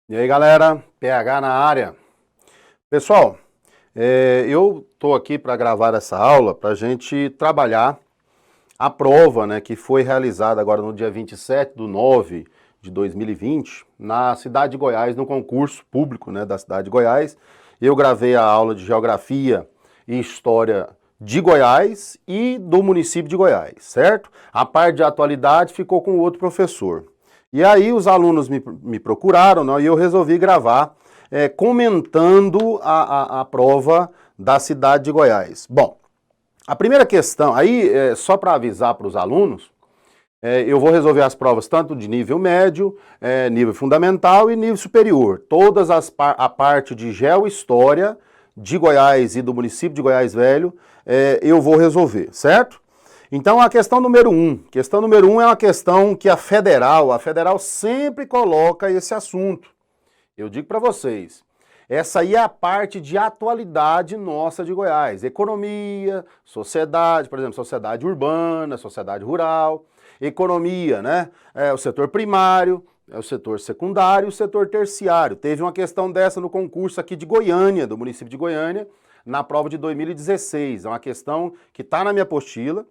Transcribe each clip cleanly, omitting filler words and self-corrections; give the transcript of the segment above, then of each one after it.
E aí, galera, PH na área. Pessoal, eu estou aqui para gravar essa aula para a gente trabalhar a prova, né, que foi realizada agora no dia 27/9 de 2020, na cidade de Goiás, no concurso público, né, da cidade de Goiás. Eu gravei a aula de Geografia e História de Goiás e do município de Goiás, certo? A parte de atualidade ficou com o outro professor. E aí os alunos me procuraram, né, e eu resolvi gravar comentando a prova da cidade de Goiás. Bom, a primeira questão, aí só para avisar para os alunos, eu vou resolver as provas tanto de nível médio, nível fundamental e nível superior. Todas a parte de Geohistória de Goiás e do município de Goiás Velho, eu vou resolver, certo? Então a questão número 1. Questão número 1 é uma questão que a federal sempre coloca esse assunto. Eu digo para vocês, essa aí é a parte de atualidade nossa de Goiás. Economia, sociedade, por exemplo, sociedade urbana, sociedade rural, economia, né? O setor primário, o setor secundário e o setor terciário. Teve uma questão dessa no concurso aqui de Goiânia, do município de Goiânia, na prova de 2016. É uma questão que está na minha apostila.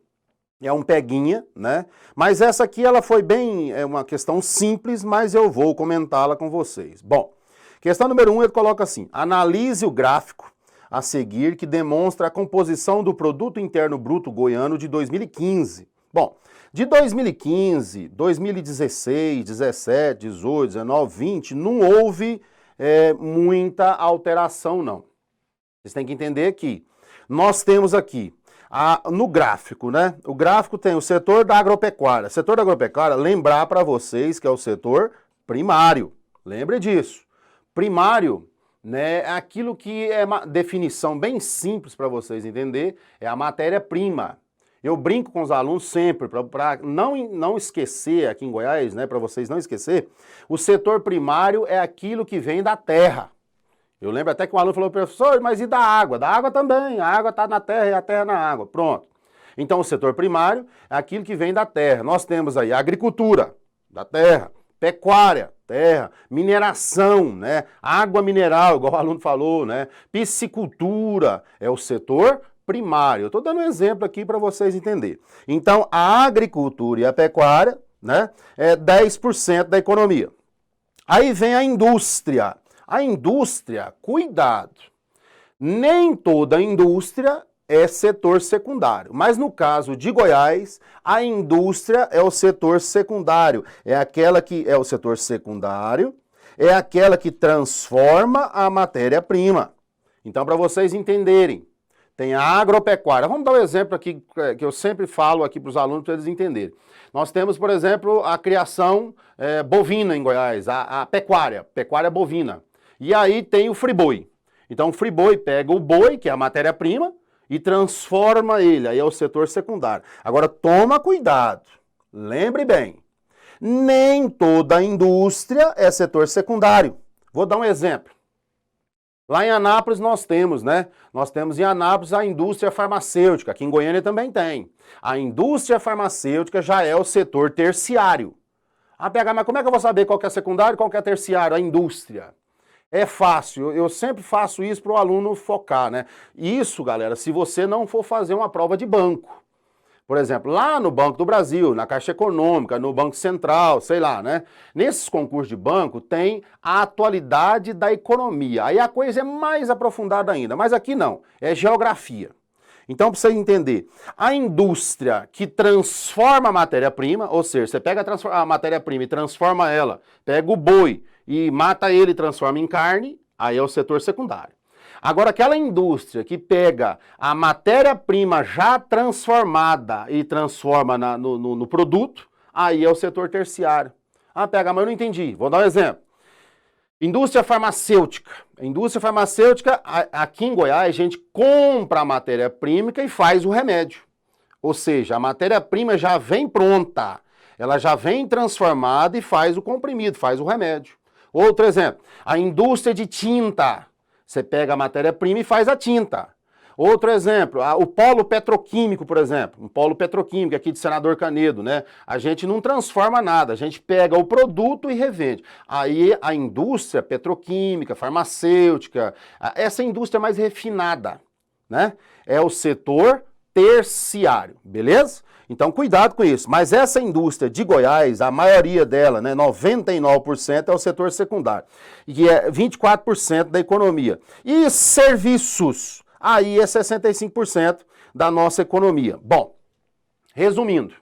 É um peguinha, né? Mas essa aqui ela foi bem, é uma questão simples, mas eu vou comentá-la com vocês. Bom, questão número 1, ele coloca assim: analise o gráfico a seguir que demonstra a composição do Produto Interno Bruto Goiano de 2015. Bom, de 2015, 2016, 17, 18, 19, 20, não houve muita alteração, não. Vocês têm que entender que nós temos aqui no gráfico, né? O gráfico tem o setor da agropecuária. Setor da agropecuária, lembrar para vocês que é o setor primário. Lembre disso. Primário, né, é aquilo que é uma definição bem simples para vocês entenderem, é a matéria-prima. Eu brinco com os alunos sempre, para não esquecer aqui em Goiás, né, para vocês não esquecer, o setor primário é aquilo que vem da terra. Eu lembro até que um aluno falou, professor, mas e da água? Da água também, a água está na terra e a terra na água, pronto. Então o setor primário é aquilo que vem da terra. Nós temos aí agricultura, da terra, pecuária, terra, mineração, né? Água mineral, igual o aluno falou, né? Piscicultura é o setor primário. Eu estou dando um exemplo aqui para vocês entenderem. Então a agricultura e a pecuária, né, é 10% da economia. Aí vem a indústria. A indústria, cuidado, nem toda indústria é setor secundário, mas no caso de Goiás, a indústria é o setor secundário, é aquela que é o setor secundário, é aquela que transforma a matéria-prima. Então, para vocês entenderem, tem a agropecuária. Vamos dar um exemplo aqui que eu sempre falo aqui para os alunos para eles entenderem. Nós temos, por exemplo, a criação bovina em Goiás, a pecuária bovina. E aí tem o friboi. Então o friboi pega o boi, que é a matéria-prima, e transforma ele, aí é o setor secundário. Agora toma cuidado, lembre bem, nem toda indústria é setor secundário. Vou dar um exemplo. Lá em Anápolis nós temos, né? Nós temos em Anápolis a indústria farmacêutica, aqui em Goiânia também tem. A indústria farmacêutica já é o setor terciário. PH, mas como é que eu vou saber qual que é secundário e qual que é terciário? A indústria. É fácil, eu sempre faço isso para o aluno focar, né? Isso, galera, se você não for fazer uma prova de banco. Por exemplo, lá no Banco do Brasil, na Caixa Econômica, no Banco Central, sei lá, né? Nesses concursos de banco tem a atualidade da economia. Aí a coisa é mais aprofundada ainda, mas aqui não, é geografia. Então, para você entender, a indústria que transforma a matéria-prima, ou seja, você pega a matéria-prima e transforma ela, pega o boi e mata ele e transforma em carne, aí é o setor secundário. Agora, aquela indústria que pega a matéria-prima já transformada e transforma no produto, aí é o setor terciário. PH, mas eu não entendi. Vou dar um exemplo. Indústria farmacêutica. Indústria farmacêutica, aqui em Goiás, a gente compra a matéria-prima e faz o remédio. Ou seja, a matéria-prima já vem pronta. Ela já vem transformada e faz o comprimido, faz o remédio. Outro exemplo, a indústria de tinta. Você pega a matéria-prima e faz a tinta. Outro exemplo, o polo petroquímico, por exemplo, um polo petroquímico aqui de Senador Canedo, né? A gente não transforma nada, a gente pega o produto e revende. Aí a indústria petroquímica, farmacêutica, essa indústria mais refinada, né? É o setor terciário, beleza? Então cuidado com isso. Mas essa indústria de Goiás, a maioria dela, né, 99% é o setor secundário, e é 24% da economia. E serviços, aí é 65% da nossa economia. Bom, resumindo,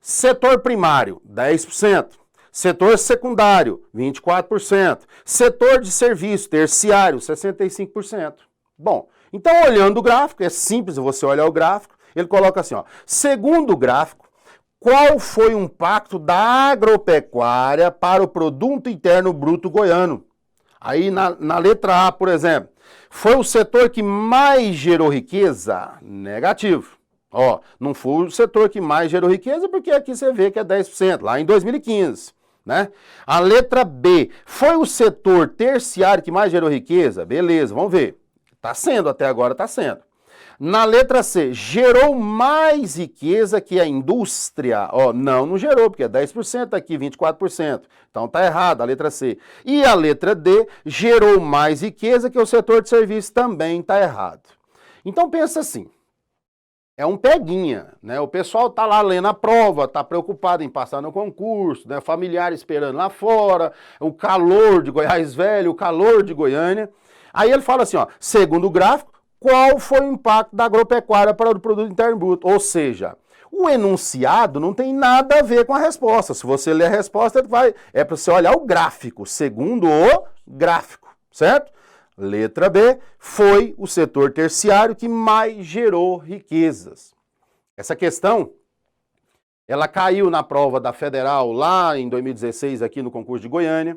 setor primário, 10%. Setor secundário, 24%. Setor de serviço terciário, 65%. Bom, então olhando o gráfico, é simples você olhar o gráfico, ele coloca assim, ó, segundo o gráfico, qual foi o impacto da agropecuária para o Produto Interno Bruto goiano? Aí na letra A, por exemplo, foi o setor que mais gerou riqueza? Negativo. Ó, não foi o setor que mais gerou riqueza, porque aqui você vê que é 10%, lá em 2015. Né? A letra B, foi o setor terciário que mais gerou riqueza? Beleza, vamos ver. Está sendo, até agora está sendo. Na letra C, gerou mais riqueza que a indústria? Ó, não gerou, porque é 10% aqui, 24%. Então tá errado, a letra C. E a letra D, gerou mais riqueza que o setor de serviço? Também tá errado. Então pensa assim, é um peguinha, né? O pessoal tá lá lendo a prova, tá preocupado em passar no concurso, né? Familiar esperando lá fora, o calor de Goiás Velho, o calor de Goiânia. Aí ele fala assim, ó, segundo o gráfico, qual foi o impacto da agropecuária para o Produto Interno Bruto? Ou seja, o enunciado não tem nada a ver com a resposta. Se você ler a resposta, é para você olhar o gráfico, segundo o gráfico, certo? Letra B, foi o setor terciário que mais gerou riquezas. Essa questão, ela caiu na prova da Federal lá em 2016, aqui no concurso de Goiânia.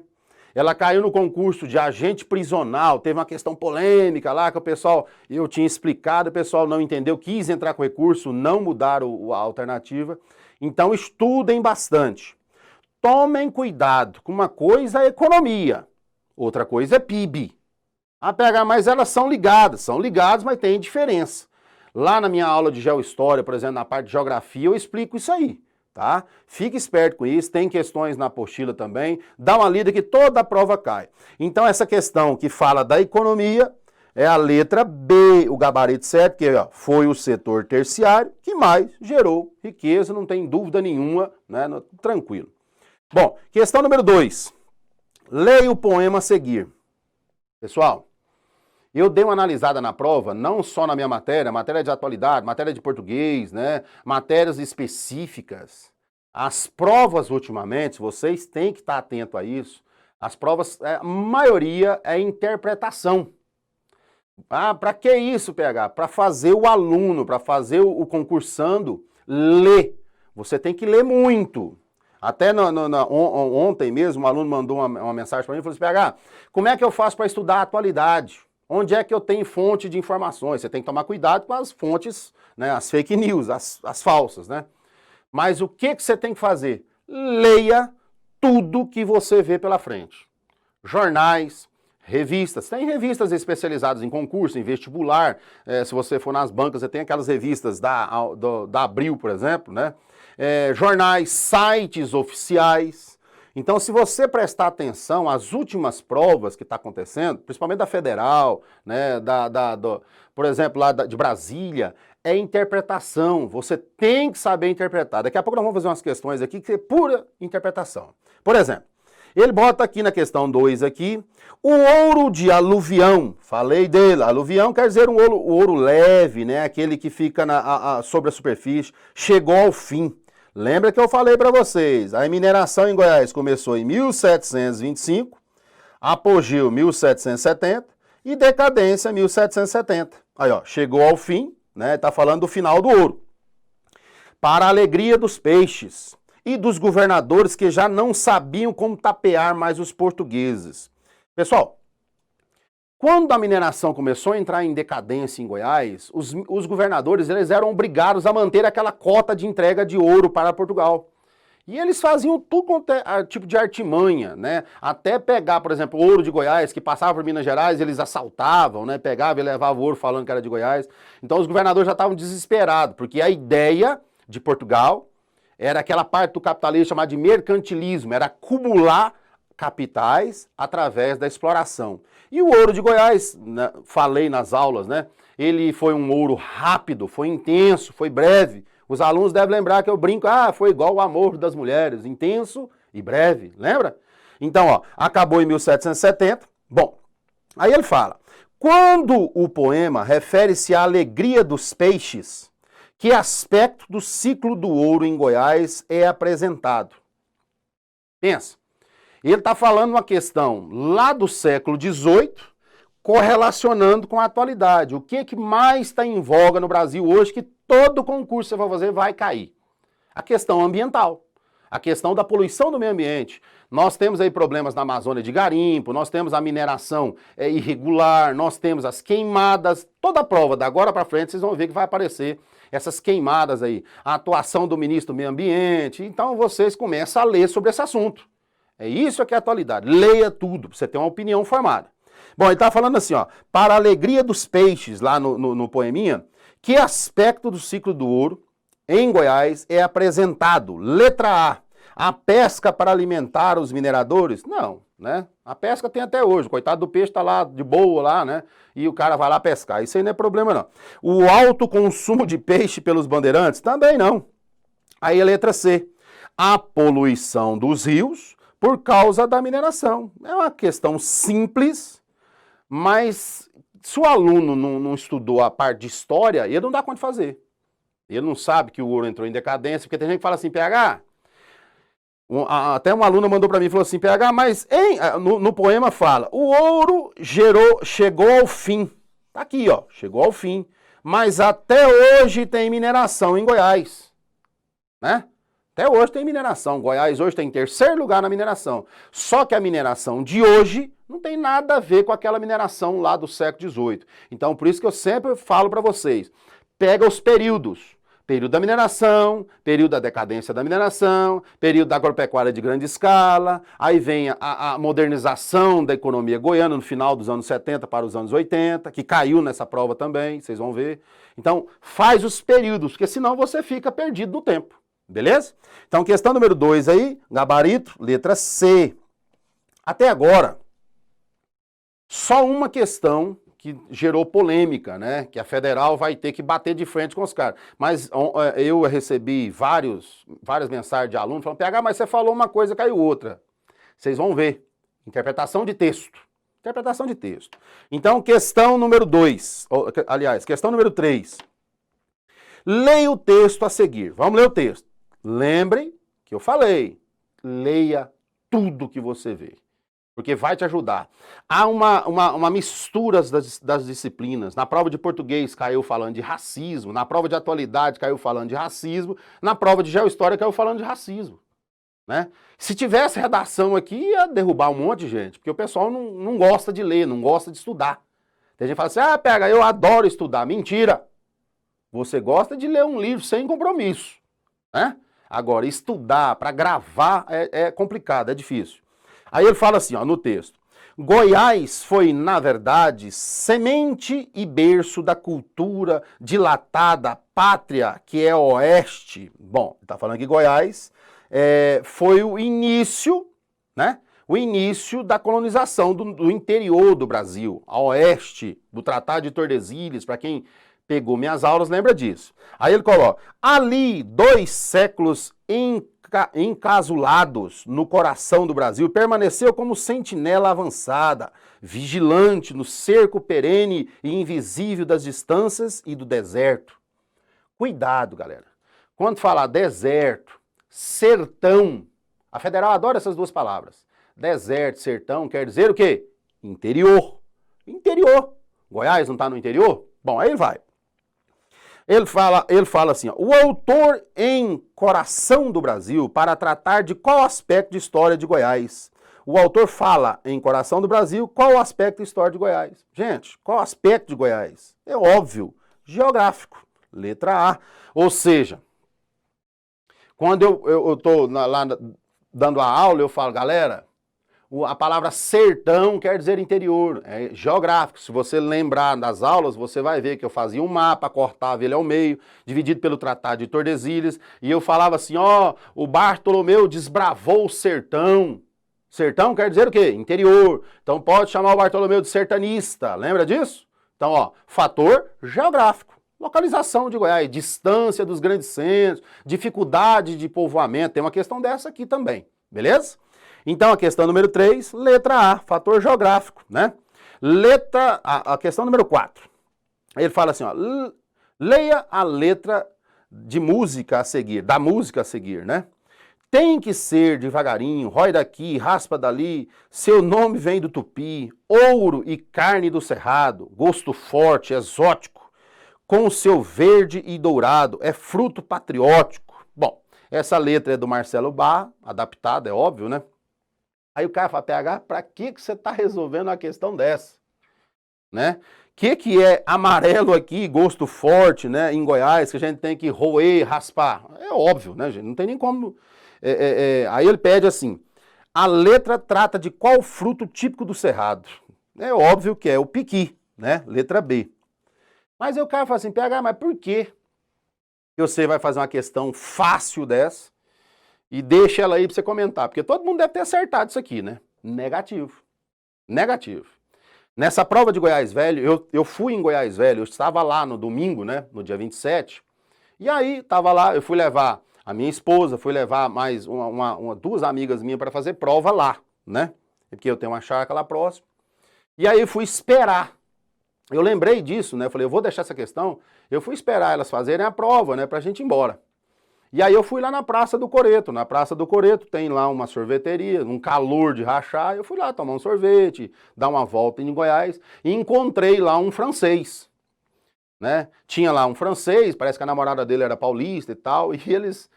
Ela caiu no concurso de agente prisional, teve uma questão polêmica lá que o pessoal, eu tinha explicado, o pessoal não entendeu, quis entrar com recurso, não mudaram a alternativa. Então estudem bastante. Tomem cuidado, com uma coisa é economia, outra coisa é PIB. Mas elas são ligadas, mas tem diferença. Lá na minha aula de geohistória, por exemplo, na parte de geografia, eu explico isso aí. Tá? Fique esperto com isso, tem questões na apostila também, dá uma lida que toda a prova cai. Então essa questão que fala da economia é a letra B, o gabarito certo, que ó, foi o setor terciário que mais gerou riqueza, não tem dúvida nenhuma, né? Tranquilo. Bom, questão número 2. Leia o poema a seguir. Pessoal, eu dei uma analisada na prova, não só na minha matéria de atualidade, matéria de português, né? Matérias específicas. As provas ultimamente, vocês têm que estar atentos a isso. As provas, a maioria é interpretação. Ah, para que isso, PH? Para fazer o aluno, para fazer o concursando ler. Você tem que ler muito. Até ontem mesmo, um aluno mandou uma mensagem para mim e falou assim, PH, como é que eu faço para estudar a atualidade? Onde é que eu tenho fonte de informações? Você tem que tomar cuidado com as fontes, né, as fake news, as falsas, né? Mas o que você tem que fazer? Leia tudo que você vê pela frente. Jornais, revistas. Tem revistas especializadas em concurso, em vestibular. Se você for nas bancas, você tem aquelas revistas da Abril, por exemplo, né? Jornais, sites oficiais. Então, se você prestar atenção às últimas provas que está acontecendo, principalmente da Federal, né, por exemplo, lá de Brasília, é interpretação. Você tem que saber interpretar. Daqui a pouco nós vamos fazer umas questões aqui que é pura interpretação. Por exemplo, ele bota aqui na questão 2 aqui, o ouro de aluvião, falei dele, aluvião quer dizer um ouro leve, né, aquele que fica sobre a superfície, chegou ao fim. Lembra que eu falei para vocês, a mineração em Goiás começou em 1725, apogeu 1770 e decadência 1770. Aí, ó, chegou ao fim, né? Tá falando do final do ouro. Para a alegria dos peixes e dos governadores que já não sabiam como tapear mais os portugueses. Pessoal, quando a mineração começou a entrar em decadência em Goiás, os governadores eles eram obrigados a manter aquela cota de entrega de ouro para Portugal. E eles faziam tudo quanto é tipo de artimanha, né? Até pegar, por exemplo, o ouro de Goiás, que passava por Minas Gerais, eles assaltavam, né? Pegavam e levavam o ouro falando que era de Goiás. Então os governadores já estavam desesperados, porque a ideia de Portugal era aquela parte do capitalismo chamada de mercantilismo, era acumular capitais através da exploração. E o ouro de Goiás, né, falei nas aulas, né? Ele foi um ouro rápido, foi intenso, foi breve. Os alunos devem lembrar que eu brinco, foi igual o amor das mulheres, intenso e breve, lembra? Então, ó, acabou em 1770. Bom, aí ele fala, quando o poema refere-se à alegria dos peixes, que aspecto do ciclo do ouro em Goiás é apresentado? Pensa, ele está falando uma questão lá do século XVIII, correlacionando com a atualidade. O que mais está em voga no Brasil hoje que todo concurso que você for fazer vai cair? A questão ambiental, a questão da poluição do meio ambiente. Nós temos aí problemas na Amazônia de garimpo, nós temos a mineração irregular, nós temos as queimadas. Toda a prova, da agora para frente, vocês vão ver que vai aparecer essas queimadas aí. A atuação do ministro do meio ambiente. Então vocês começam a ler sobre esse assunto. É isso que é a atualidade. Leia tudo, para você ter uma opinião formada. Bom, ele está falando assim, ó, para a alegria dos peixes, lá no poeminha, que aspecto do ciclo do ouro em Goiás é apresentado? Letra A pesca para alimentar os mineradores? Não, né? A pesca tem até hoje, coitado do peixe está lá de boa lá, né? E o cara vai lá pescar, isso aí não é problema não. O alto consumo de peixe pelos bandeirantes? Também não. Aí a letra C, a poluição dos rios por causa da mineração. É uma questão simples, mas se o aluno não estudou a parte de história, ele não dá conta de fazer. Ele não sabe que o ouro entrou em decadência, porque tem gente que fala assim, PH, até uma aluna mandou para mim e falou assim, PH, mas no poema fala, o ouro chegou ao fim. Tá aqui, ó, chegou ao fim. Mas até hoje tem mineração em Goiás, né? Até hoje tem mineração. Goiás hoje tem em terceiro lugar na mineração. Só que a mineração de hoje não tem nada a ver com aquela mineração lá do século XVIII. Então, por isso que eu sempre falo para vocês, pega os períodos. Período da mineração, período da decadência da mineração, período da agropecuária de grande escala, aí vem a modernização da economia goiana no final dos anos 70 para os anos 80, que caiu nessa prova também, vocês vão ver. Então, faz os períodos, porque senão você fica perdido no tempo. Beleza? Então, questão número 2 aí, gabarito, letra C. Até agora, só uma questão que gerou polêmica, né? Que a federal vai ter que bater de frente com os caras. Mas eu recebi várias mensagens de alunos falando, PH, mas você falou uma coisa, caiu outra. Vocês vão ver. Interpretação de texto. Interpretação de texto. Então, questão número 2. Aliás, questão número 3. Leia o texto a seguir. Vamos ler o texto. Lembrem que eu falei, leia tudo que você vê, porque vai te ajudar. Há uma mistura das disciplinas. Na prova de português caiu falando de racismo, na prova de atualidade caiu falando de racismo, na prova de geohistória caiu falando de racismo. Né? Se tivesse redação aqui, ia derrubar um monte de gente, porque o pessoal não gosta de ler, não gosta de estudar. Tem gente que fala assim, PH, eu adoro estudar. Mentira! Você gosta de ler um livro sem compromisso, né? Agora, estudar para gravar é complicado, é difícil. Aí ele fala assim, ó, no texto. Goiás foi, na verdade, semente e berço da cultura dilatada pátria que é oeste. Bom, ele está falando que Goiás foi o início, né? O início da colonização do interior do Brasil, a oeste, do Tratado de Tordesilhas, para quem pegou minhas aulas, lembra disso. Aí ele coloca, ali 2 séculos encasulados no coração do Brasil, permaneceu como sentinela avançada, vigilante no cerco perene e invisível das distâncias e do deserto. Cuidado, galera. Quando falar deserto, sertão, a federal adora essas duas palavras. Deserto, sertão, quer dizer o quê? Interior. Interior. Goiás não está no interior? Bom, aí vai. Ele fala assim, ó, o autor em Coração do Brasil para tratar de qual aspecto de história de Goiás. O autor fala em Coração do Brasil qual o aspecto de história de Goiás. Gente, qual aspecto de Goiás? É óbvio, geográfico, letra A. Ou seja, Quando eu tô lá dando a aula, eu falo, galera, a palavra sertão quer dizer interior, é geográfico. Se você lembrar das aulas, você vai ver que eu fazia um mapa, cortava ele ao meio, dividido pelo Tratado de Tordesilhas, e eu falava assim, ó, o Bartolomeu desbravou o sertão. Sertão quer dizer o quê? Interior. Então pode chamar o Bartolomeu de sertanista, lembra disso? Então, ó, fator geográfico. Localização de Goiás, distância dos grandes centros, dificuldade de povoamento, tem uma questão dessa aqui também, beleza? Então, a questão número 3, letra A, fator geográfico, né? A questão número 4, ele fala assim, ó, leia a letra de música a seguir, da música a seguir, né? Tem que ser devagarinho, rói daqui, raspa dali, seu nome vem do tupi, ouro e carne do cerrado, gosto forte, exótico, com o seu verde e dourado, é fruto patriótico. Bom, essa letra é do Marcelo Barra, adaptada, é óbvio, né? Aí o cara fala, PH, para que você está resolvendo uma questão dessa? Né? Que é amarelo aqui, gosto forte, né, em Goiás, que a gente tem que roer, raspar? É óbvio, né, gente? Não tem nem como... Aí ele pede assim, a letra trata de qual fruto típico do Cerrado? É óbvio que é o piqui, né? Letra B. Mas aí o cara fala assim, PH, mas por que você vai fazer uma questão fácil dessa e deixa ela aí para você comentar? Porque todo mundo deve ter acertado isso aqui, né? Negativo. Negativo. Nessa prova de Goiás Velho, eu fui em Goiás Velho, eu estava lá no domingo, né? No dia 27. E aí, estava lá, eu fui levar a minha esposa, fui levar mais duas amigas minhas para fazer prova lá, né? Porque eu tenho uma chácara lá próximo. E aí fui esperar. Eu lembrei disso, né? Eu falei, eu vou deixar essa questão. Eu fui esperar elas fazerem a prova, né? Pra gente ir embora. E aí eu fui lá na Praça do Coreto. Na Praça do Coreto tem lá uma sorveteria, um calor de rachar. Eu fui lá tomar um sorvete, dar uma volta em Goiás e encontrei lá um francês, né? Tinha lá um francês, parece que a namorada dele era paulista e tal. E eles,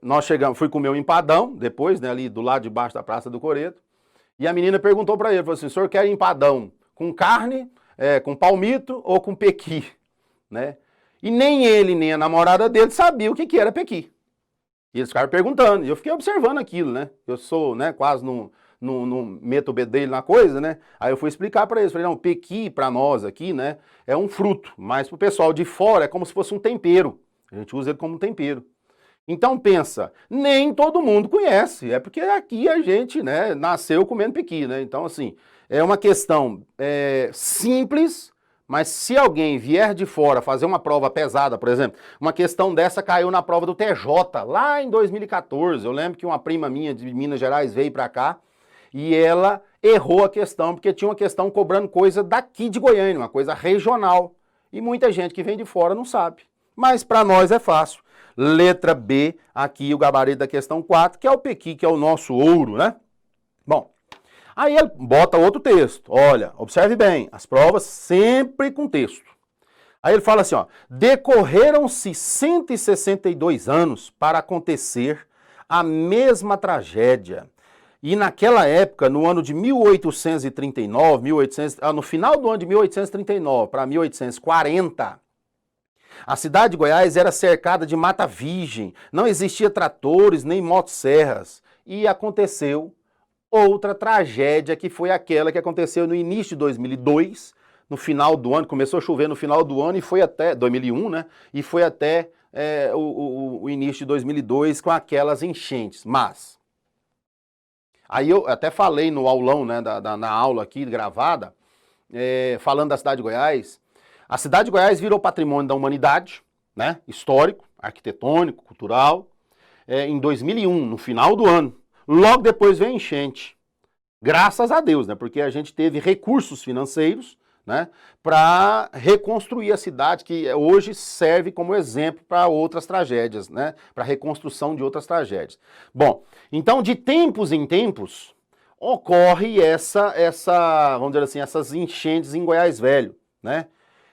nós chegamos, fui comer um empadão depois, né? Ali do lado de baixo da Praça do Coreto. E a menina perguntou pra ele, falou assim, o senhor quer empadão com carne, com palmito ou com pequi, né? E nem ele, nem a namorada dele sabia o que era pequi. E eles ficaram perguntando, e eu fiquei observando aquilo, né? Eu sou, né, quase não meto o bedelho na coisa, né? Aí eu fui explicar para eles, falei, não, pequi para nós aqui, né, é um fruto, mas pro pessoal de fora é como se fosse um tempero. A gente usa ele como tempero. Então pensa, nem todo mundo conhece, é porque aqui a gente, né, nasceu comendo pequi, né? Então assim, é uma questão simples, mas se alguém vier de fora fazer uma prova pesada, por exemplo, uma questão dessa caiu na prova do TJ, lá em 2014, eu lembro que uma prima minha de Minas Gerais veio para cá e ela errou a questão, porque tinha uma questão cobrando coisa daqui de Goiânia, uma coisa regional, e muita gente que vem de fora não sabe. Mas para nós é fácil. Letra B, aqui o gabarito da questão 4, que é o pequi, que é o nosso ouro, né? Bom, aí ele bota outro texto. Olha, observe bem, as provas sempre com texto. Aí ele fala assim, ó, decorreram-se 162 anos para acontecer a mesma tragédia. E naquela época, no ano de 1839, no final do ano de 1839 para 1840, a cidade de Goiás era cercada de mata virgem, não existia tratores nem motosserras. E aconteceu outra tragédia, que foi aquela que aconteceu no início de 2002, no final do ano, começou a chover no final do ano e foi até 2001, né? E foi até o início de 2002 com aquelas enchentes. Mas, aí eu até falei no aulão, né, na aula aqui gravada, falando da cidade de Goiás. A cidade de Goiás virou patrimônio da humanidade, né? Histórico, arquitetônico, cultural, em 2001, no final do ano. Logo depois veio a enchente. Graças a Deus, né? Porque a gente teve recursos financeiros, né, para reconstruir a cidade, que hoje serve como exemplo para outras tragédias, né? Para a reconstrução de outras tragédias. Bom, então de tempos em tempos ocorre vamos dizer assim, essas enchentes em Goiás Velho, né?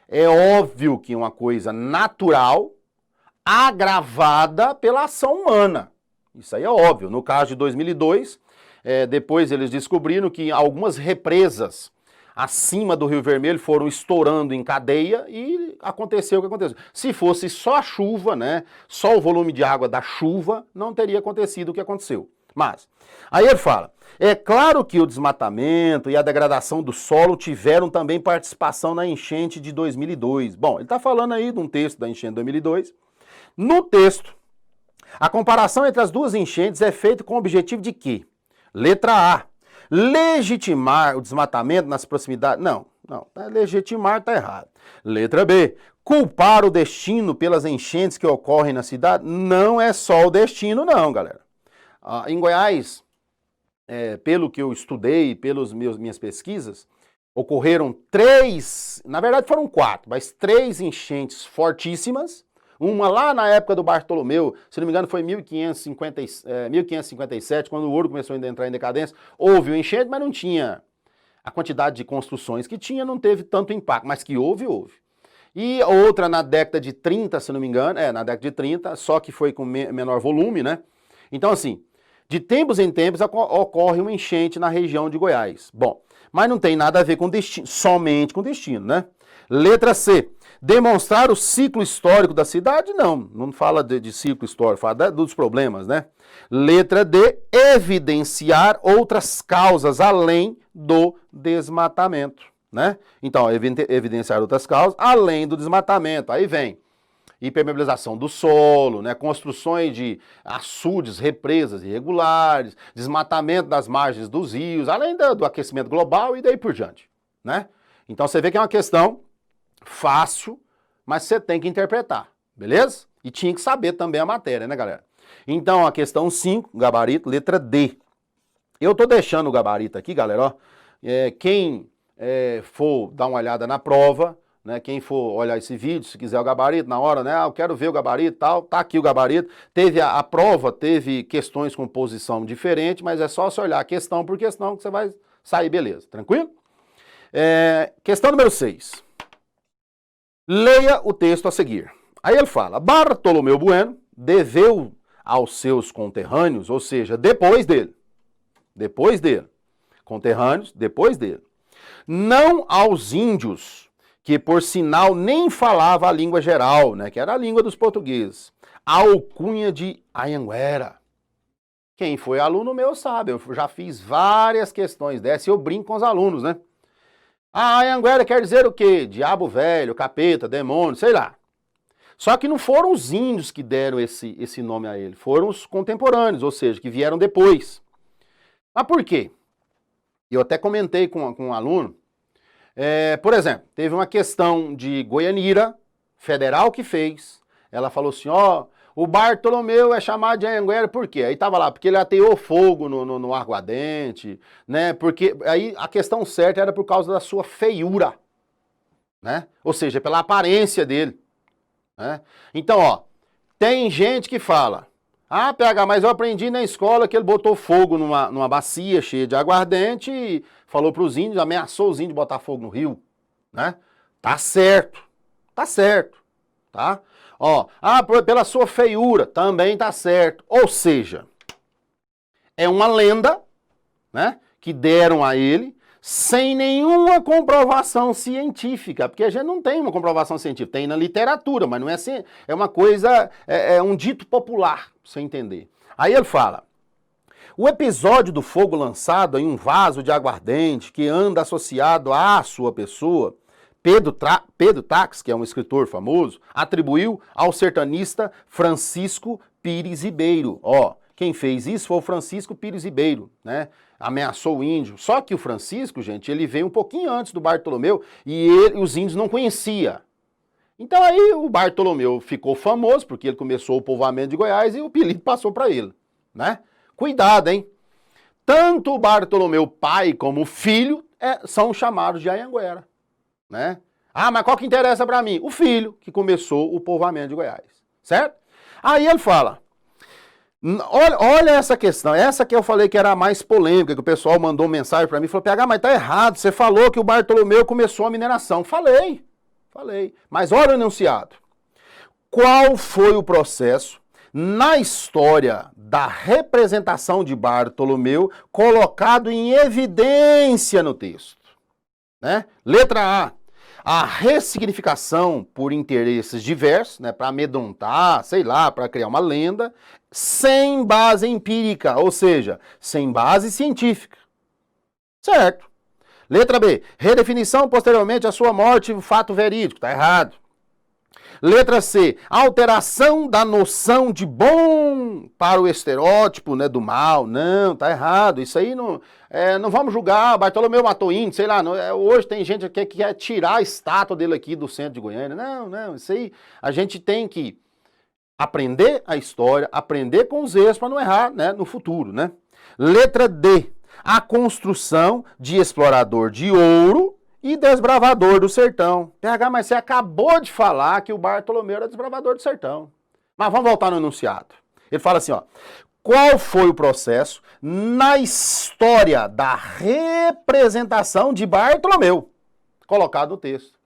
É óbvio que é uma coisa natural, agravada pela ação humana. Isso aí é óbvio. No caso de 2002, depois eles descobriram que algumas represas acima do Rio Vermelho foram estourando em cadeia e aconteceu o que aconteceu. Se fosse só a chuva, né, só o volume de água da chuva, não teria acontecido o que aconteceu. Mas, aí ele fala, é claro que o desmatamento e a degradação do solo tiveram também participação na enchente de 2002. Bom, ele está falando aí de um texto da enchente de 2002. No texto, a comparação entre as duas enchentes é feita com o objetivo de quê? Letra A, legitimar o desmatamento nas proximidades. Não, legitimar está errado. Letra B, culpar o destino pelas enchentes que ocorrem na cidade. Não é só o destino não, galera. Em Goiás, pelo que eu estudei, pelas minhas pesquisas, ocorreram 3, na verdade foram 4, mas 3 enchentes fortíssimas. Uma lá na época do Bartolomeu, se não me engano foi 1557, quando o ouro começou a entrar em decadência, houve um enchente, mas não tinha a quantidade de construções que tinha, não teve tanto impacto, mas que houve. E outra na década de 30, se não me engano, na década de 30, só que foi com menor volume, né? Então assim, de tempos em tempos ocorre uma enchente na região de Goiás. Bom, mas não tem nada a ver com destino, somente com destino, né? Letra C, demonstrar o ciclo histórico da cidade? Não fala de ciclo histórico, fala dos problemas, né? Letra D, evidenciar outras causas além do desmatamento, né? Então, evidenciar outras causas além do desmatamento. Aí vem impermeabilização do solo, né? Construções de açudes, represas irregulares, desmatamento das margens dos rios, além do aquecimento global e daí por diante, né? Então você vê que é uma questão fácil, mas você tem que interpretar, beleza? E tinha que saber também a matéria, né, galera? Então, a questão 5, gabarito, letra D. Eu tô deixando o gabarito aqui, galera, ó. Quem for dar uma olhada na prova, né, quem for olhar esse vídeo, se quiser o gabarito, na hora, né, eu quero ver o gabarito e tal, tá aqui o gabarito. Teve a prova, teve questões com posição diferente, mas é só você olhar questão por questão que você vai sair, beleza, tranquilo? Questão número 6. Leia o texto a seguir. Aí ele fala, Bartolomeu Bueno deveu aos seus conterrâneos, ou seja, depois dele, conterrâneos, depois dele, não aos índios, que por sinal nem falava a língua geral, né, que era a língua dos portugueses, a alcunha de Anhanguera. Quem foi aluno meu sabe, eu já fiz várias questões dessas e eu brinco com os alunos, né? A Anhanguera quer dizer o quê? Diabo velho, capeta, demônio, sei lá. Só que não foram os índios que deram esse nome a ele, foram os contemporâneos, ou seja, que vieram depois. Mas por quê? Eu até comentei com um aluno, por exemplo, teve uma questão de Goianira, federal que fez, ela falou assim, ó, o Bartolomeu é chamado de Anhanguera por quê? Aí tava lá, porque ele ateou fogo no aguardente, né? Porque aí a questão certa era por causa da sua feiura, né? Ou seja, pela aparência dele, né? Então, ó, tem gente que fala, PH, mas eu aprendi na escola que ele botou fogo numa bacia cheia de aguardente e falou pros índios, ameaçou os índios botar fogo no rio, né? Tá certo, tá? Ó, pela sua feiura, também tá certo. Ou seja, é uma lenda, né, que deram a ele, sem nenhuma comprovação científica, porque a gente não tem uma comprovação científica, tem na literatura, mas não é assim, é uma coisa, é um dito popular, pra você entender. Aí ele fala, o episódio do fogo lançado em um vaso de aguardente que anda associado à sua pessoa, Pedro Tax, que é um escritor famoso, atribuiu ao sertanista Francisco Pires Ribeiro. Ó, quem fez isso foi o Francisco Pires Ribeiro, né? Ameaçou o índio. Só que o Francisco, gente, ele veio um pouquinho antes do Bartolomeu e os índios não conheciam. Então aí o Bartolomeu ficou famoso porque ele começou o povoamento de Goiás e o apelido passou para ele, né? Cuidado, hein? Tanto o Bartolomeu pai como o filho são chamados de Anhanguera. Né? Mas qual que interessa para mim? O filho que começou o povoamento de Goiás, certo? Aí ele fala, olha essa questão, essa que eu falei que era a mais polêmica, que o pessoal mandou mensagem para mim, falou, PH, mas tá errado, você falou que o Bartolomeu começou a mineração. Falei, mas olha o enunciado. Qual foi o processo na história da representação de Bartolomeu colocado em evidência no texto? né? Letra A ressignificação por interesses diversos, né, para amedrontar, sei lá, para criar uma lenda, sem base empírica, ou seja, sem base científica. Certo. Letra B, redefinição posteriormente à sua morte, fato verídico, tá errado. Letra C, alteração da noção de bom para o estereótipo, né, do mal. Não, tá errado. Isso aí não vamos julgar. Bartolomeu matou índio, sei lá. Hoje tem gente que quer tirar a estátua dele aqui do centro de Goiânia. Não, isso aí a gente tem que aprender a história, aprender com os erros para não errar, né, no futuro, né? Letra D, a construção de explorador de ouro e desbravador do sertão. PH, mas você acabou de falar que o Bartolomeu era desbravador do sertão. Mas vamos voltar no enunciado. Ele fala assim, ó. Qual foi o processo na história da representação de Bartolomeu? Colocado no texto.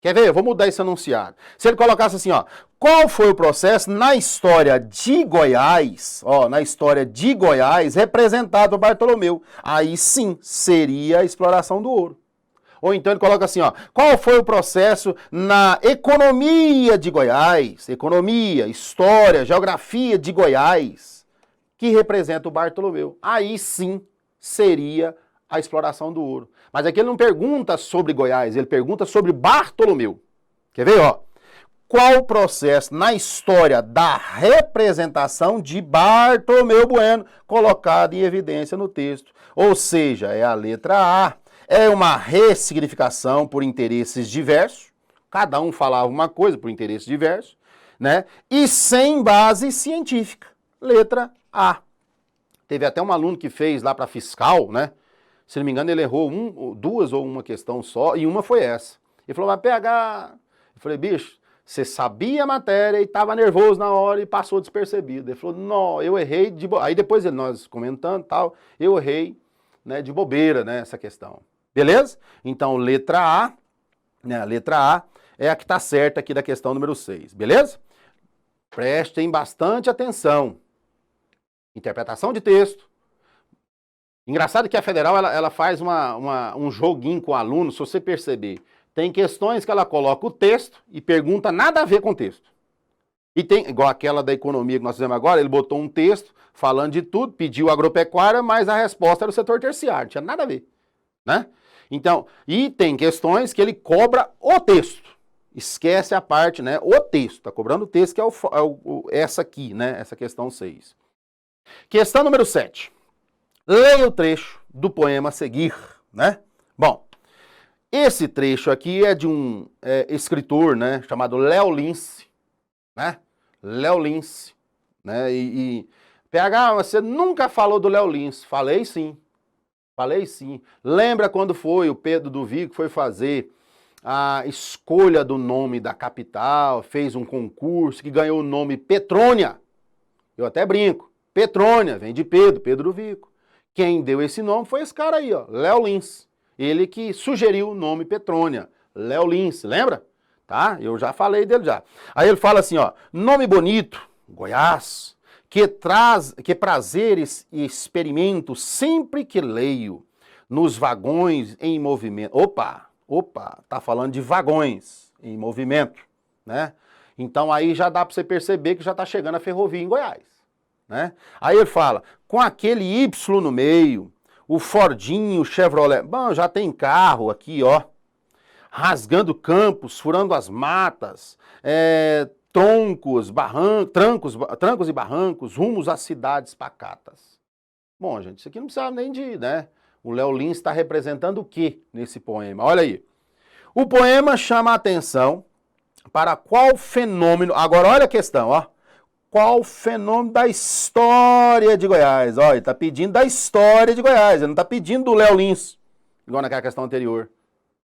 Quer ver? Eu vou mudar esse enunciado. Se ele colocasse assim, ó. Qual foi o processo na história de Goiás, ó, na história de Goiás, representado por Bartolomeu? Aí sim, seria a exploração do ouro. Ou então ele coloca assim, ó, qual foi o processo na economia de Goiás, economia, história, geografia de Goiás, que representa o Bartolomeu? Aí sim seria a exploração do ouro. Mas aqui ele não pergunta sobre Goiás, ele pergunta sobre Bartolomeu. Quer ver, ó? Qual o processo na história da representação de Bartolomeu Bueno, colocado em evidência no texto? Ou seja, é a letra A. É uma ressignificação por interesses diversos, cada um falava uma coisa por interesses diversos, né? E sem base científica. Letra A. Teve até um aluno que fez lá para fiscal, né? Se não me engano, ele errou duas ou uma questão só, e uma foi essa. Ele falou, mas PH... Eu falei, bicho, você sabia a matéria e estava nervoso na hora e passou despercebido. Ele falou, não, eu errei de... Aí depois nós comentando e tal, eu errei, né, de bobeira, né, essa questão. Beleza? Então, letra A, né, a letra A é a que está certa aqui da questão número 6, beleza? Prestem bastante atenção. Interpretação de texto. Engraçado que a Federal, ela faz um joguinho com o aluno, se você perceber. Tem questões que ela coloca o texto e pergunta nada a ver com o texto. E tem, igual aquela da economia que nós fizemos agora, ele botou um texto falando de tudo, pediu agropecuária, mas a resposta era o setor terciário, não tinha nada a ver, né? Então, e tem questões que ele cobra o texto. Esquece a parte, né? O texto. Tá cobrando o texto, que é essa aqui, né? Essa questão 6. Questão número 7. Leia o trecho do poema a seguir, né? Bom, esse trecho aqui é de um escritor, né? Chamado Léo Lins, né? Léo Lins, né? PH, você nunca falou do Léo Lins. Falei sim. Falei sim. Lembra quando foi o Pedro do Vico foi fazer a escolha do nome da capital, fez um concurso que ganhou o nome Petrônia? Eu até brinco. Petrônia vem de Pedro, Pedro do Vico. Quem deu esse nome foi esse cara aí, ó, Léo Lins. Ele que sugeriu o nome Petrônia. Léo Lins, lembra? Tá? Eu já falei dele já. Aí ele fala assim, ó, nome bonito, Goiás. Que prazeres e experimento sempre que leio nos vagões em movimento. Opa, tá falando de vagões em movimento, né? Então aí já dá para você perceber que já tá chegando a ferrovia em Goiás, né? Aí ele fala, com aquele Y no meio, o Fordinho, o Chevrolet, bom, já tem carro aqui, ó, rasgando campos, furando as matas, trancos e barrancos, rumos às cidades pacatas. Bom, gente, isso aqui não precisa nem de, né? O Léo Lins está representando o que nesse poema? Olha aí. O poema chama a atenção para qual fenômeno... Agora, olha a questão, ó. Qual fenômeno da história de Goiás? Olha, ele está pedindo da história de Goiás, ele não está pedindo do Léo Lins, igual naquela questão anterior,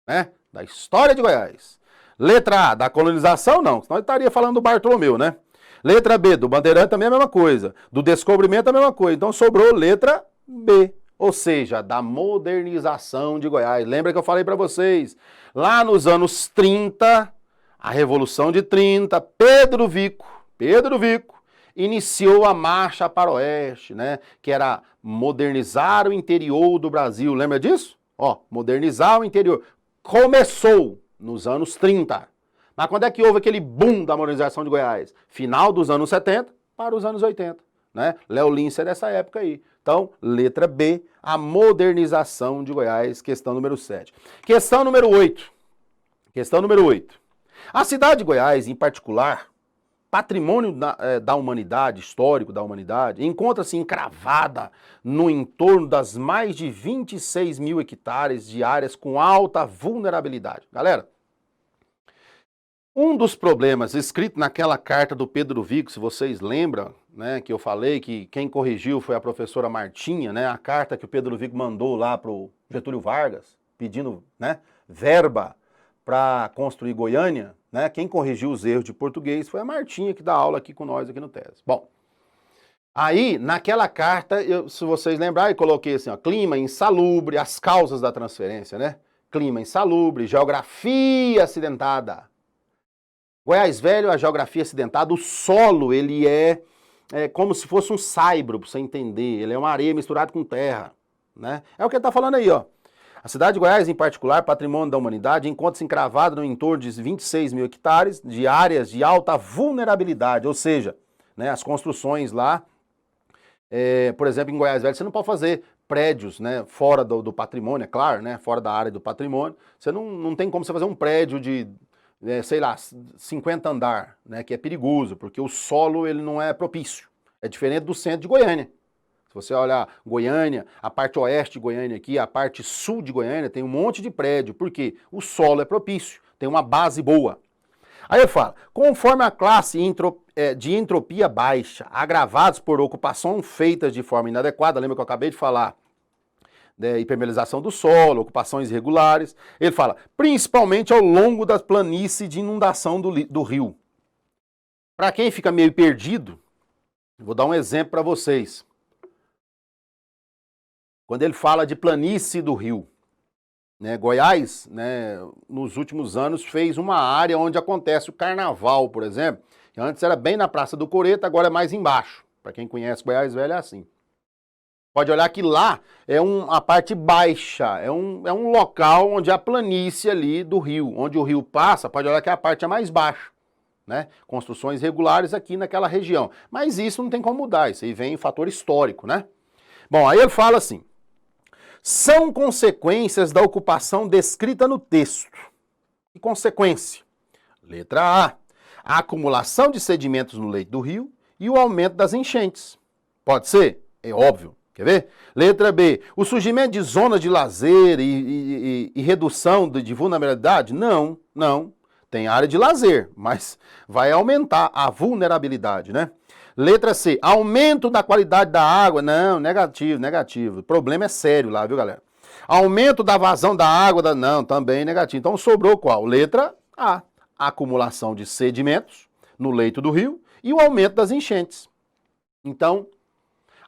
né? Da história de Goiás. Letra A, da colonização, não, senão ele estaria falando do Bartolomeu, né? Letra B, do Bandeirante também é a mesma coisa. Do descobrimento a mesma coisa. Então sobrou letra B, ou seja, da modernização de Goiás. Lembra que eu falei para vocês? Lá nos anos 30, a Revolução de 30, Pedro Vico, iniciou a marcha para o oeste, né? Que era modernizar o interior do Brasil. Lembra disso? Ó, modernizar o interior. Começou nos anos 30. Mas quando é que houve aquele boom da modernização de Goiás? Final dos anos 70 para os anos 80. Né? Léo Lins é dessa época aí. Então, letra B, a modernização de Goiás, questão número 7. Questão número 8. Questão número 8. A cidade de Goiás, em particular, patrimônio da humanidade, histórico da humanidade, encontra-se encravada no entorno das mais de 26 mil hectares de áreas com alta vulnerabilidade. Galera, um dos problemas escrito naquela carta do Pedro Vico, se vocês lembram, né, que eu falei que quem corrigiu foi a professora Martinha, né, a carta que o Pedro Vico mandou lá para o Getúlio Vargas, pedindo, né, verba para construir Goiânia, né, quem corrigiu os erros de português foi a Martinha, que dá aula aqui com nós aqui no TES. Bom, aí naquela carta, se vocês lembrarem, eu coloquei assim, ó, clima insalubre, as causas da transferência, né, clima insalubre, geografia acidentada. Goiás Velho, a geografia acidentada, o solo, ele é como se fosse um saibro, para você entender. Ele é uma areia misturada com terra, né? É o que ele está falando aí, ó. A cidade de Goiás, em particular, patrimônio da humanidade, encontra-se encravada no entorno de 26 mil hectares de áreas de alta vulnerabilidade, ou seja, né, as construções lá, por exemplo, em Goiás Velho, você não pode fazer prédios, né, fora do patrimônio, é claro, né, fora da área do patrimônio. Você não tem como você fazer um prédio de sei lá, 50 andar, né, que é perigoso, porque o solo ele não é propício. É diferente do centro de Goiânia. Se você olhar Goiânia, a parte oeste de Goiânia aqui, a parte sul de Goiânia, tem um monte de prédio, porque o solo é propício, tem uma base boa. Aí eu falo, conforme a classe de entropia baixa, agravados por ocupação feitas de forma inadequada, lembra que eu acabei de falar, hipermelização do solo, ocupações irregulares. Ele fala, principalmente ao longo da planície de inundação do rio. Para quem fica meio perdido, vou dar um exemplo para vocês. Quando ele fala de planície do rio, né, Goiás, né, nos últimos anos, fez uma área onde acontece o carnaval, por exemplo. Antes era bem na Praça do Coreto, agora é mais embaixo. Para quem conhece Goiás Velho é assim. Pode olhar que lá é a parte baixa, é um local onde a planície ali do rio, onde o rio passa, pode olhar que a parte é mais baixa, né? Construções regulares aqui naquela região. Mas isso não tem como mudar, isso aí vem em fator histórico, né? Bom, aí ele fala assim, são consequências da ocupação descrita no texto. Que consequência? Letra A acumulação de sedimentos no leito do rio e o aumento das enchentes. Pode ser? É óbvio. Quer ver? Letra B, o surgimento de zonas de lazer e redução de vulnerabilidade? Não. Tem área de lazer, mas vai aumentar a vulnerabilidade, né? Letra C, aumento da qualidade da água? Não, negativo. O problema é sério lá, viu, galera? Aumento da vazão da água? Não, também negativo. Então sobrou qual? Letra A, acumulação de sedimentos no leito do rio e o aumento das enchentes. Então,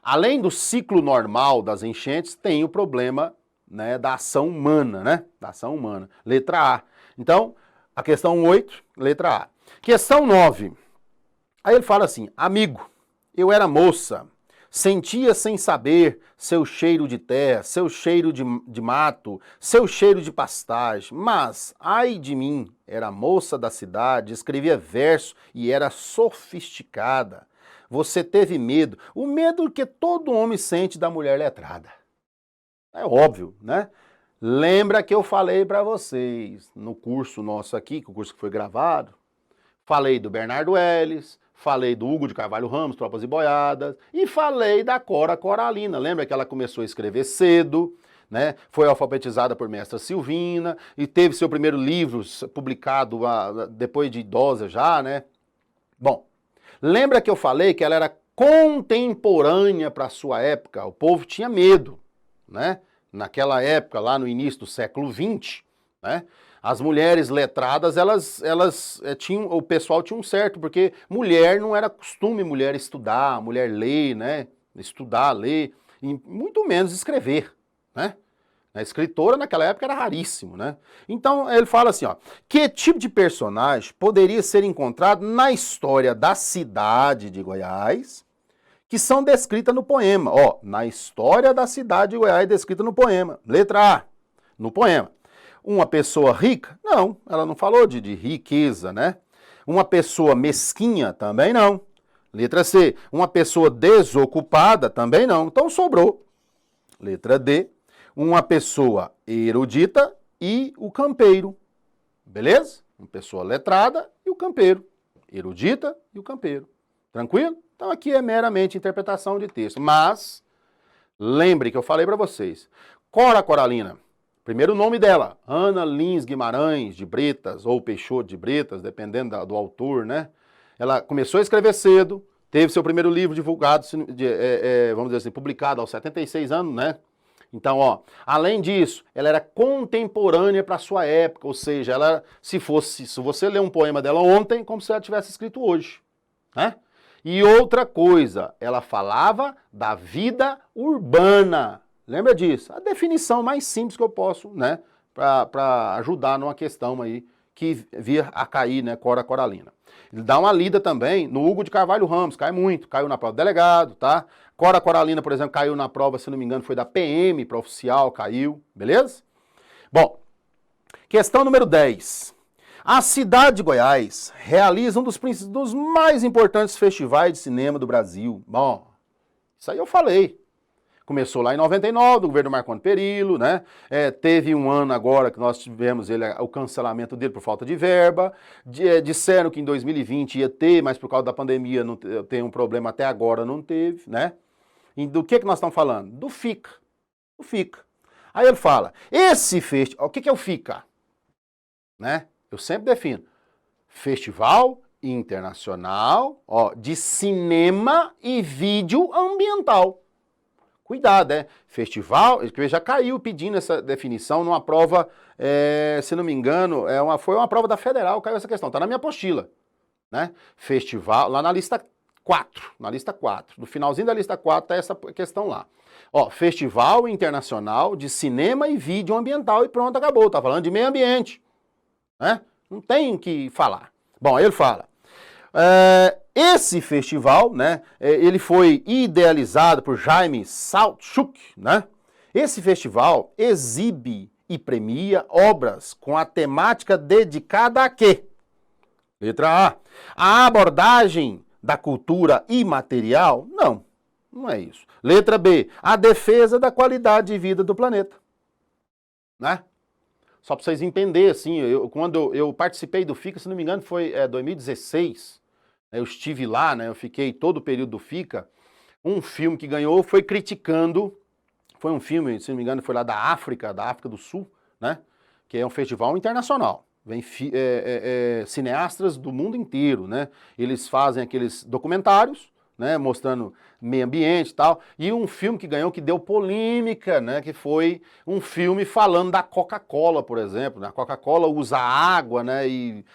além do ciclo normal das enchentes, tem o problema, né, da ação humana, né? Da ação humana. Letra A. Então, a questão 8, letra A. Questão 9. Aí ele fala assim, amigo, eu era moça, sentia sem saber seu cheiro de terra, seu cheiro de mato, seu cheiro de pastagem, mas, ai de mim, era moça da cidade, escrevia verso e era sofisticada. Você teve medo, o medo que todo homem sente da mulher letrada. É óbvio, né? Lembra que eu falei para vocês no curso nosso aqui, que o curso que foi gravado, falei do Bernardo Ellis, falei do Hugo de Carvalho Ramos, Tropas e Boiadas, e falei da Cora Coralina. Lembra que ela começou a escrever cedo, né? Foi alfabetizada por mestra Silvina e teve seu primeiro livro publicado depois de idosa já, né? Bom, lembra que eu falei que ela era contemporânea para a sua época? O povo tinha medo, né? Naquela época, lá no início do século XX, né? As mulheres letradas, elas tinham, o pessoal tinha um certo, porque mulher não era costume mulher estudar, mulher ler, né? Estudar, ler, e muito menos escrever, né? A escritora naquela época era raríssimo, né? Então ele fala assim, ó, que tipo de personagem poderia ser encontrado na história da cidade de Goiás, que são descritas no poema? Ó, na história da cidade de Goiás descrita no poema. Letra A, no poema. Uma pessoa rica? Não, ela não falou de riqueza, né? Uma pessoa mesquinha? Também não. Letra C. Uma pessoa desocupada? Também não. Então sobrou. Letra D. Uma pessoa erudita e o campeiro. Beleza? Uma pessoa letrada e o campeiro. Erudita e o campeiro. Tranquilo? Então aqui é meramente interpretação de texto. Mas, lembre que eu falei para vocês. Cora Coralina. Primeiro nome dela, Ana Lins Guimarães de Bretas, ou Peixoto de Bretas, dependendo do autor, né? Ela começou a escrever cedo, teve seu primeiro livro divulgado, vamos dizer assim, publicado aos 76 anos, né? Então, ó, além disso, ela era contemporânea para sua época, ou seja, ela, se você ler um poema dela ontem, como se ela tivesse escrito hoje, né? E outra coisa, ela falava da vida urbana. Lembra disso? A definição mais simples que eu posso, né, para ajudar numa questão aí que vir a cair, né, Cora Coralina. Ele dá uma lida também no Hugo de Carvalho Ramos, cai muito, caiu na prova do delegado, tá? Cora Coralina, por exemplo, caiu na prova, se não me engano, foi da PM para oficial, caiu, beleza? Bom, questão número 10. A cidade de Goiás realiza um dos mais importantes festivais de cinema do Brasil. Bom, isso aí eu falei. Começou lá em 99, do governo Marconi Perillo, né? Teve um ano agora que nós tivemos o cancelamento dele por falta de verba. Disseram que em 2020 ia ter, mas por causa da pandemia não tem um problema, até agora não teve, né? E do que nós estamos falando? Do FICA. O FICA. Aí ele fala, esse festival, o que é o FICA? Né? Eu sempre defino. Festival Internacional, ó, de Cinema e Vídeo Ambiental. Cuidado, Festival, já caiu pedindo essa definição numa prova, se não me engano, foi uma prova da Federal, caiu essa questão, tá na minha apostila, né? Festival, lá na lista 4, no finalzinho da lista 4 tá essa questão lá. Ó, Festival Internacional de Cinema e Vídeo Ambiental e pronto, acabou, tá falando de meio ambiente, né? Não tem o que falar. Bom, aí ele fala... esse festival, né, ele foi idealizado por Jaime Saltchuk, né? Esse festival exibe e premia obras com a temática dedicada a quê? Letra A. A abordagem da cultura imaterial? Não, não é isso. Letra B. A defesa da qualidade de vida do planeta, né? Só para vocês entenderem, assim, quando eu participei do FICA, se não me engano, foi 2016. Eu estive lá, né? Eu fiquei todo o período do FICA. Um filme que ganhou foi criticando, foi um filme, se não me engano, foi lá da África do Sul, né? Que é um festival internacional. Vem cineastas do mundo inteiro, né? Eles fazem aqueles documentários, né? Mostrando meio ambiente e tal. E um filme que ganhou, que deu polêmica, né? Que foi um filme falando da Coca-Cola, por exemplo. A Coca-Cola usa água, né? E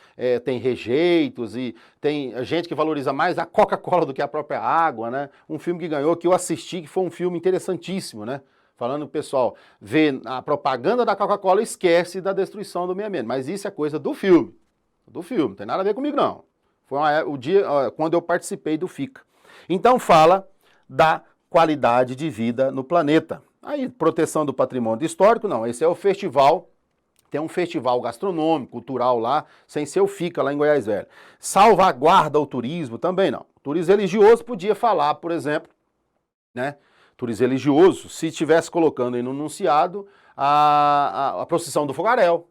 tem rejeitos, e tem gente que valoriza mais a Coca-Cola do que a própria água, né? Um filme que ganhou, que eu assisti, que foi um filme interessantíssimo, né? Falando que o pessoal vê a propaganda da Coca-Cola e esquece da destruição do meio ambiente. Mas isso é coisa do filme. Não tem nada a ver comigo, não. Foi o dia quando eu participei do FICA. Então fala da qualidade de vida no planeta. Aí, proteção do patrimônio histórico, não. Esse é o festival, tem um festival gastronômico, cultural lá, sem ser o FICA, lá em Goiás Velho. Salvaguarda o turismo, também não. Turismo religioso podia falar, por exemplo, né? Turismo religioso, se estivesse colocando aí no enunciado a procissão do fogaréu,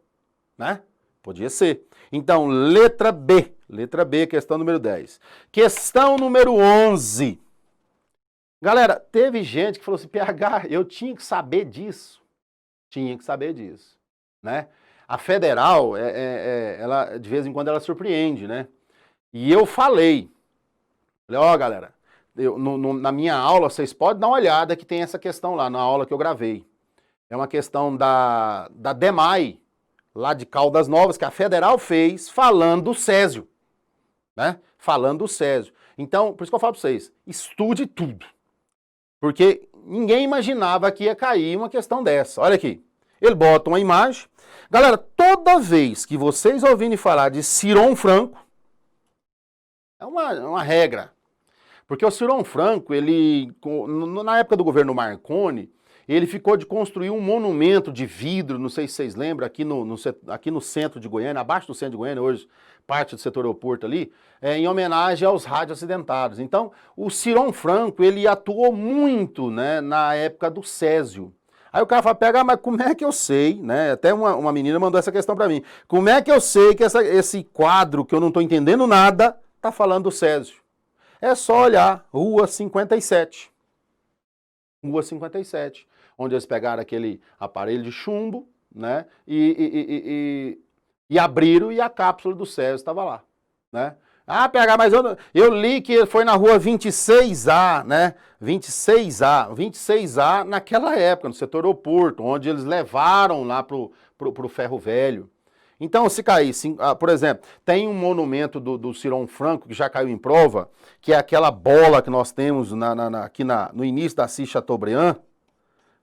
né? Podia ser. Então, letra B, questão número 10. Questão número 11. Galera, teve gente que falou assim, PH, eu tinha que saber disso. Né? A Federal, ela, de vez em quando, ela surpreende, né? E eu falei, ó, galera, na minha aula, vocês podem dar uma olhada que tem essa questão lá, na aula que eu gravei. É uma questão da DEMAI, lá de Caldas Novas, que a Federal fez, falando do Césio, né? Falando do Césio. Então, por isso que eu falo para vocês, estude tudo. Porque ninguém imaginava que ia cair uma questão dessa. Olha aqui, ele bota uma imagem. Galera, toda vez que vocês ouvirem falar de Ciron Franco, é uma regra. Porque o Ciron Franco, ele, na época do governo Marconi, ele ficou de construir um monumento de vidro, não sei se vocês lembram, aqui no centro de Goiânia, abaixo do centro de Goiânia, hoje parte do setor aeroporto ali, em homenagem aos rádios acidentados. Então, o Ciron Franco, ele atuou muito, né, na época do Césio. Aí o cara fala, pega, mas como é que eu sei, né? Até uma menina mandou essa questão para mim. Como é que eu sei que esse quadro, que eu não estou entendendo nada, tá falando do Césio? É só olhar, Rua 57. Rua 57, onde eles pegaram aquele aparelho de chumbo, né? E abriram e a cápsula do Césio estava lá, né? Ah, PH, mas eu li que foi na rua 26A, né? 26A naquela época, no setor aeroporto, onde eles levaram lá pro Ferro Velho. Então, se cair, por exemplo, tem um monumento do Ciron Franco, que já caiu em prova, que é aquela bola que nós temos aqui no início da Assis Chateaubriand,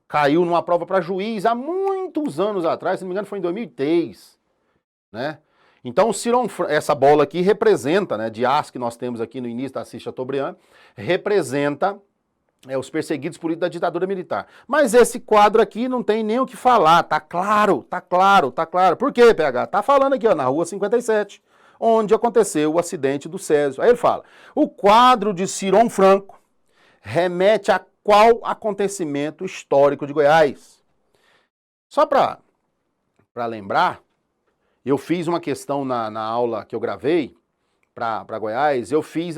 caiu numa prova para juiz há muitos anos atrás, se não me engano foi em 2003, né? Então, essa bola aqui representa, né, de aço que nós temos aqui no início da Assis Chateaubriand, representa os perseguidos políticos da ditadura militar. Mas esse quadro aqui não tem nem o que falar, tá claro, tá claro, tá claro. Por quê, PH? Tá falando aqui, ó, na Rua 57, onde aconteceu o acidente do Césio. Aí ele fala, o quadro de Ciron Franco remete a qual acontecimento histórico de Goiás? Só para lembrar, eu fiz uma questão na aula que eu gravei para Goiás, eu fiz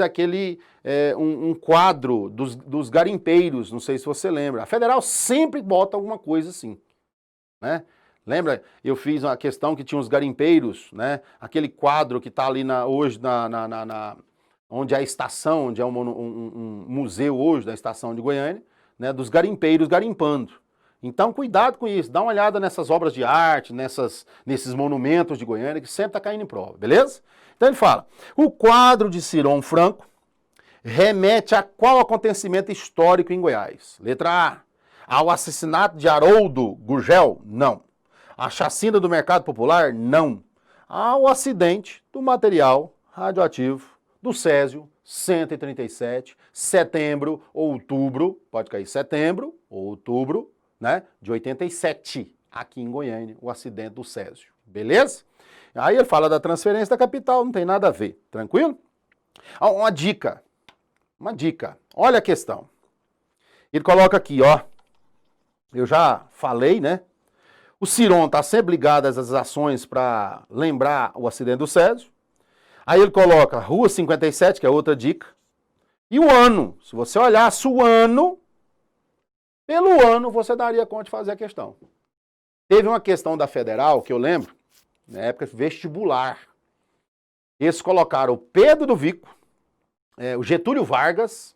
um quadro dos garimpeiros, não sei se você lembra. A Federal sempre bota alguma coisa assim, né? Lembra? Eu fiz uma questão que tinha os garimpeiros, né? Aquele quadro que está ali hoje onde é a estação, onde é um museu hoje da estação de Goiânia, né? Dos garimpeiros garimpando. Então, cuidado com isso, dá uma olhada nessas obras de arte, nesses monumentos de Goiânia, que sempre está caindo em prova, beleza? Então ele fala, o quadro de Ciron Franco remete a qual acontecimento histórico em Goiás? Letra A, ao assassinato de Haroldo Gurgel? Não. A chacina do Mercado Popular? Não. Ao acidente do material radioativo do Césio 137, setembro, outubro, pode cair setembro, outubro, né, de 87, aqui em Goiânia, o acidente do Césio, beleza? Aí ele fala da transferência da capital, não tem nada a ver, tranquilo? Uma dica, olha a questão. Ele coloca aqui, ó, eu já falei, né, o Ciron está sempre ligado a essas ações para lembrar o acidente do Césio. Aí ele coloca Rua 57, que é outra dica, e o ano, se você olhasse o ano, pelo ano você daria conta de fazer a questão. Teve uma questão da Federal, que eu lembro, na época vestibular. Eles colocaram o Pedro do Vico, o Getúlio Vargas,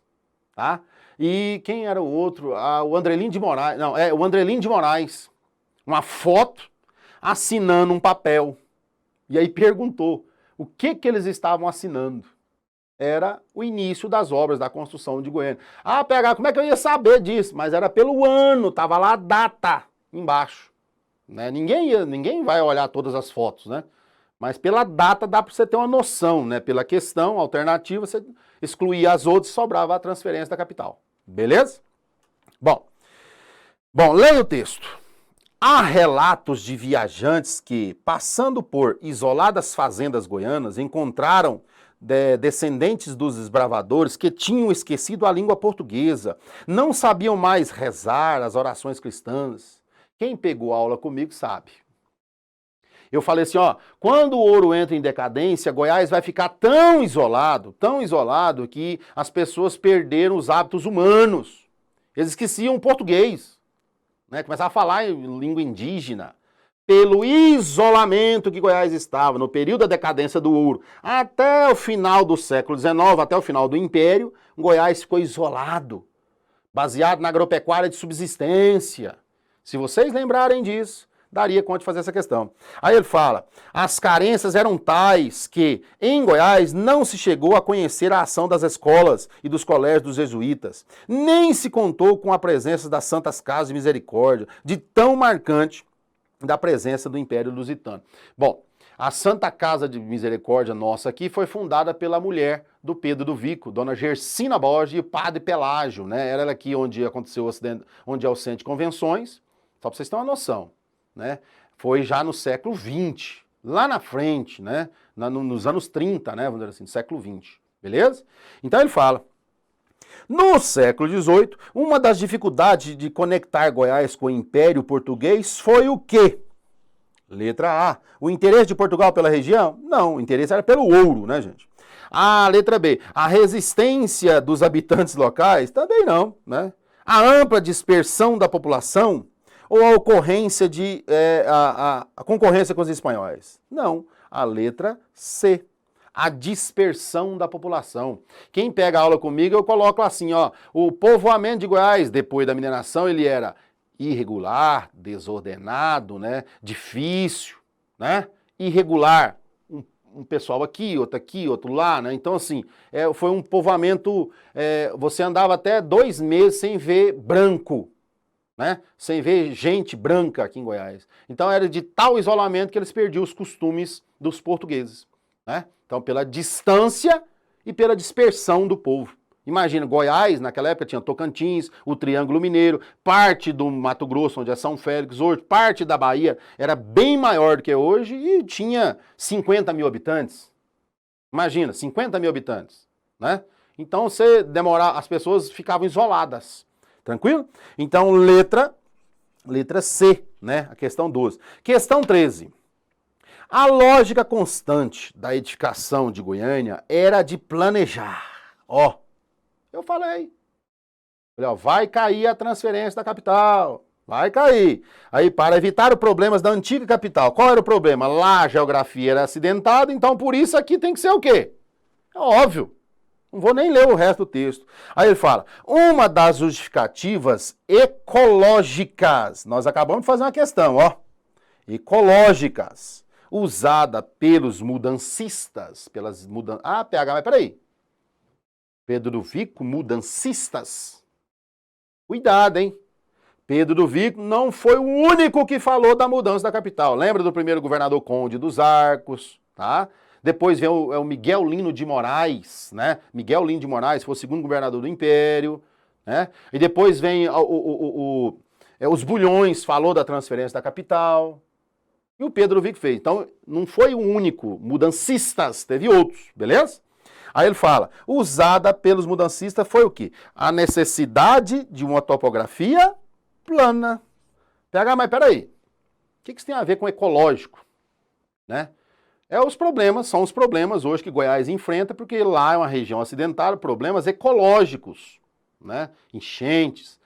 tá? E quem era o outro? O Andrelino de Moraes. Não, o Andrelino de Moraes. Uma foto assinando um papel. E aí perguntou o que eles estavam assinando. Era o início das obras da construção de Goiânia. Ah, PH, como é que eu ia saber disso? Mas era pelo ano, tava lá a data embaixo. Né? Ninguém vai olhar todas as fotos, né? Mas pela data dá para você ter uma noção, né? Pela questão alternativa, você excluía as outras e sobrava a transferência da capital. Beleza? Bom, leia o texto. Há relatos de viajantes que, passando por isoladas fazendas goianas, encontraram descendentes dos desbravadores que tinham esquecido a língua portuguesa, não sabiam mais rezar as orações cristãs. Quem pegou aula comigo sabe. Eu falei assim, ó, quando o ouro entra em decadência, Goiás vai ficar tão isolado que as pessoas perderam os hábitos humanos. Eles esqueciam o português, né? Começavam a falar em língua indígena. Pelo isolamento que Goiás estava no período da decadência do ouro, até o final do século XIX, até o final do Império, Goiás ficou isolado, baseado na agropecuária de subsistência. Se vocês lembrarem disso, daria conta de fazer essa questão. Aí ele fala, as carências eram tais que, em Goiás, não se chegou a conhecer a ação das escolas e dos colégios dos jesuítas, nem se contou com a presença das Santas Casas de Misericórdia, de tão marcante da presença do Império Lusitano. Bom, A Santa Casa de Misericórdia nossa aqui foi fundada pela mulher do Pedro do Vico, Dona Gersina Borges e o Padre Pelágio, né? Era aqui onde aconteceu o acidente, onde é o centro de convenções, só para vocês terem uma noção, né? Foi já no século XX, lá na frente, né? Nos anos 30, né? Vamos dizer assim, do século XX, beleza? Então ele fala: no século XVIII, uma das dificuldades de conectar Goiás com o Império Português foi o quê? Letra A. O interesse de Portugal pela região? Não, o interesse era pelo ouro, né, gente? A letra B. A resistência dos habitantes locais? Também não, né? A ampla dispersão da população? Ou a ocorrência de a concorrência com os espanhóis? Não, a letra C. A dispersão da população. Quem pega a aula comigo, eu coloco assim, ó, o povoamento de Goiás, depois da mineração, ele era irregular, desordenado, né, difícil, né, irregular, um pessoal aqui, outro lá, né, então assim, foi um povoamento, você andava até 2 meses sem ver branco, né, sem ver gente branca aqui em Goiás. Então era de tal isolamento que eles perdiam os costumes dos portugueses, né? Então, pela distância e pela dispersão do povo. Imagina, Goiás, naquela época, tinha Tocantins, o Triângulo Mineiro, parte do Mato Grosso, onde é São Félix hoje, parte da Bahia era bem maior do que hoje e tinha 50 mil habitantes. Imagina, 50 mil habitantes, né? Então, as pessoas ficavam isoladas. Tranquilo? Então, letra C, né? A questão 12. Questão 13. A lógica constante da edificação de Goiânia era de planejar. Ó, eu falei, ó, vai cair a transferência da capital, vai cair. Aí, para evitar os problemas da antiga capital, qual era o problema? Lá a geografia era acidentada, então por isso aqui tem que ser o quê? É óbvio. Não vou nem ler o resto do texto. Aí ele fala, uma das justificativas ecológicas, nós acabamos de fazer uma questão, ó, ecológicas, usada pelos mudancistas, PH, mas peraí. Pedro do Vico, mudancistas? Cuidado, hein? Pedro do Vico não foi o único que falou da mudança da capital. Lembra do primeiro governador Conde dos Arcos, tá? Depois vem o Miguel Lino de Moraes, né? Miguel Lino de Moraes foi o segundo governador do Império, né? E depois vem os Bulhões, falou da transferência da capital. E o Pedro Vico fez. Então, não foi o único. Mudancistas, teve outros, beleza? Aí ele fala, usada pelos mudancistas foi o quê? A necessidade de uma topografia plana. PH, mas peraí. O que isso tem a ver com ecológico? Né? São os problemas hoje que Goiás enfrenta, porque lá é uma região acidentada, problemas ecológicos, né? Enchentes,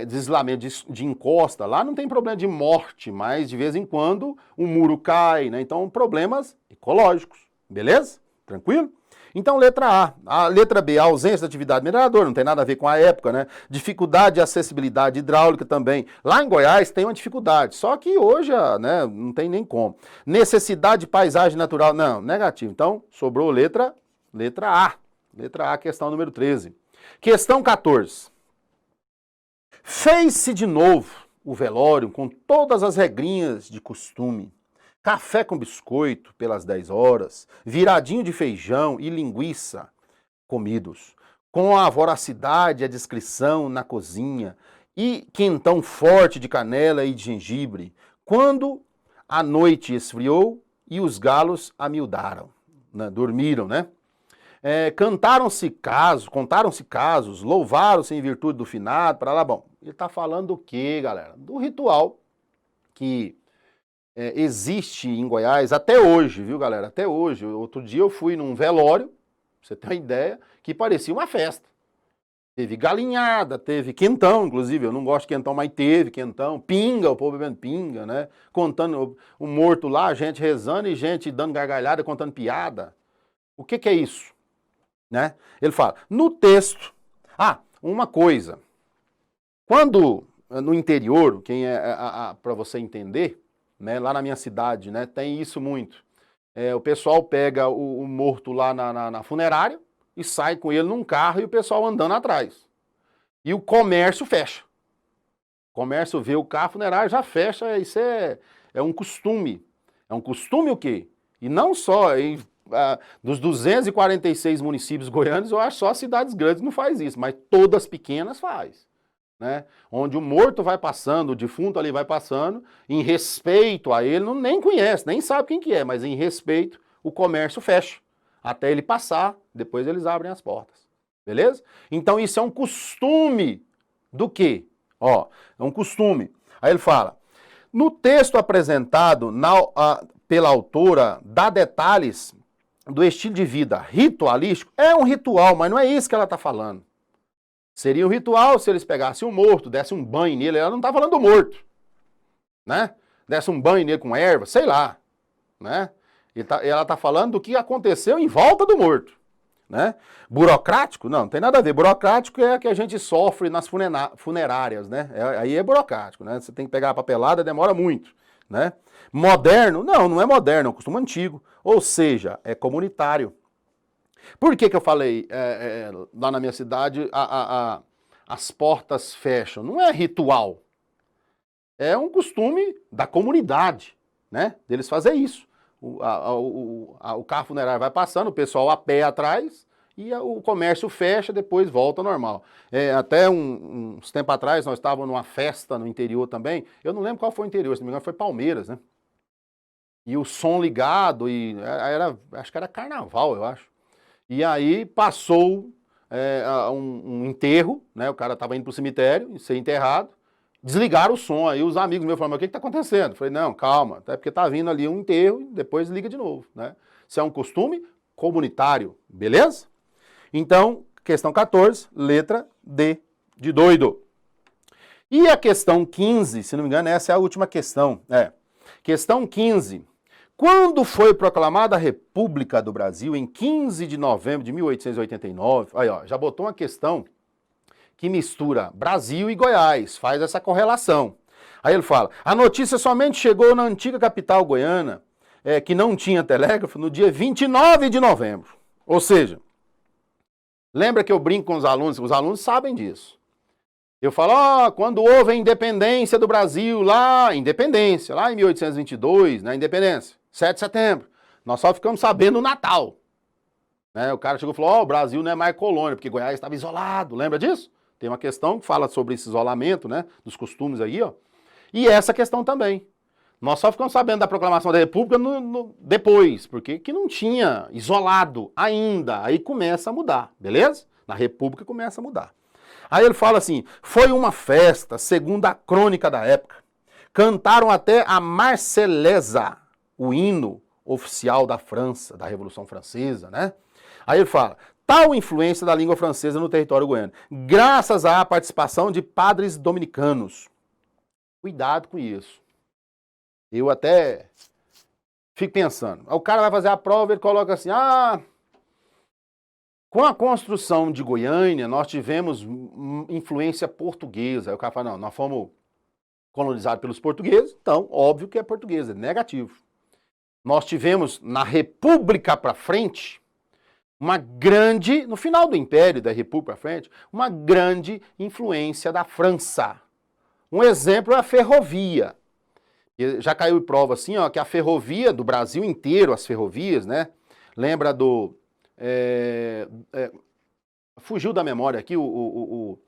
deslamento de encosta. Lá não tem problema de morte, mas de vez em quando um muro cai, né? Então, problemas ecológicos, beleza? Tranquilo? Então, letra A. A letra B, a ausência de atividade mineradora, não tem nada a ver com a época, né? Dificuldade de acessibilidade hidráulica também. Lá em Goiás tem uma dificuldade, só que hoje, né, não tem nem como. Necessidade de paisagem natural, não, negativo. Então, sobrou letra A. Letra A, questão número 13. Questão 14. Fez-se de novo o velório com todas as regrinhas de costume. Café com biscoito pelas 10 horas, viradinho de feijão e linguiça comidos, com a voracidade e a discrição na cozinha, e quentão forte de canela e de gengibre, quando a noite esfriou e os galos amiudaram, né? Dormiram, né? Contaram-se casos, louvaram-se em virtude do finado, para lá, bom, ele está falando do quê, galera? Do ritual que existe em Goiás até hoje, viu, galera? Até hoje. Outro dia eu fui num velório, pra você ter uma ideia, que parecia uma festa. Teve galinhada, teve quentão, inclusive, eu não gosto de quentão, mas teve quentão, pinga, o povo bebendo pinga, né? Contando o morto lá, gente rezando e gente dando gargalhada, contando piada. O que é isso? Né? Ele fala, no texto, uma coisa, quando no interior, para você entender, né, lá na minha cidade, né, tem isso muito. O pessoal pega o morto lá na funerária e sai com ele num carro e o pessoal andando atrás. E o comércio fecha. O comércio vê o carro funerário, já fecha, isso é um costume. É um costume o quê? E não só dos 246 municípios goianos, eu acho só as cidades grandes não faz isso, mas todas as pequenas faz. Né? Onde o morto vai passando, o defunto ali vai passando, em respeito a ele, nem conhece, nem sabe quem que é, mas em respeito, o comércio fecha. Até ele passar, depois eles abrem as portas. Beleza? Então isso é um costume do quê? Ó, é um costume. Aí ele fala, no texto apresentado pela autora, dá detalhes do estilo de vida ritualístico. É um ritual, mas não é isso que ela está falando. Seria um ritual se eles pegassem o morto, dessem um banho nele. Ela não está falando do morto, né? Desse um banho nele com erva, sei lá, né? Ela está falando do que aconteceu em volta do morto, né? Burocrático? Não tem nada a ver. Burocrático é que a gente sofre nas funerárias, né? Aí é burocrático, né? Você tem que pegar a papelada, demora muito, né? Moderno? Não, não é moderno, é um costume antigo. Ou seja, é comunitário. Por que eu falei lá na minha cidade as portas fecham? Não é ritual. É um costume da comunidade, né? Deles fazer isso. O carro funerário vai passando, o pessoal a pé atrás e o comércio fecha, depois volta ao normal. Até uns tempos atrás nós estávamos numa festa no interior também. Eu não lembro qual foi o interior, se não me engano foi Palmeiras, né? E o som ligado, acho que era carnaval, eu acho. E aí passou um enterro, né? O cara estava indo para o cemitério, ser enterrado, desligaram o som. Aí os amigos meus falaram, mas o que está acontecendo? Eu falei, não, calma, até porque está vindo ali um enterro, depois liga de novo, né? Isso é um costume comunitário, beleza? Então, questão 14, letra D, de doido. E a questão 15, se não me engano, essa é a última questão. Questão 15. Quando foi proclamada a República do Brasil, em 15 de novembro de 1889, aí ó, já botou uma questão que mistura Brasil e Goiás, faz essa correlação. Aí ele fala, a notícia somente chegou na antiga capital goiana, que não tinha telégrafo, no dia 29 de novembro. Ou seja, lembra que eu brinco com os alunos sabem disso. Eu falo, quando houve a independência do Brasil, lá em 1822, na independência, 7 de setembro, nós só ficamos sabendo no Natal. Né? O cara chegou e falou, o Brasil não é mais colônia, porque Goiás estava isolado, lembra disso? Tem uma questão que fala sobre esse isolamento, né, dos costumes aí, ó. E essa questão também. Nós só ficamos sabendo da proclamação da República depois, porque que não tinha isolado ainda, aí começa a mudar, beleza? Na República começa a mudar. Aí ele fala assim, foi uma festa, segundo a crônica da época. Cantaram até a Marselhesa, o hino oficial da França, da Revolução Francesa, né? Aí ele fala, tal influência da língua francesa no território goiano, graças à participação de padres dominicanos. Cuidado com isso. Eu até fico pensando, o cara vai fazer a prova, ele coloca assim, com a construção de Goiânia, nós tivemos influência portuguesa. Aí o cara fala, não, nós fomos colonizados pelos portugueses, então, óbvio que é portuguesa, é negativo. Nós tivemos, na República para frente, no final do Império, da República para frente, uma grande influência da França. Um exemplo é a ferrovia. Já caiu em prova assim, ó, que a ferrovia do Brasil inteiro, as ferrovias, né? Lembra do... fugiu da memória aqui o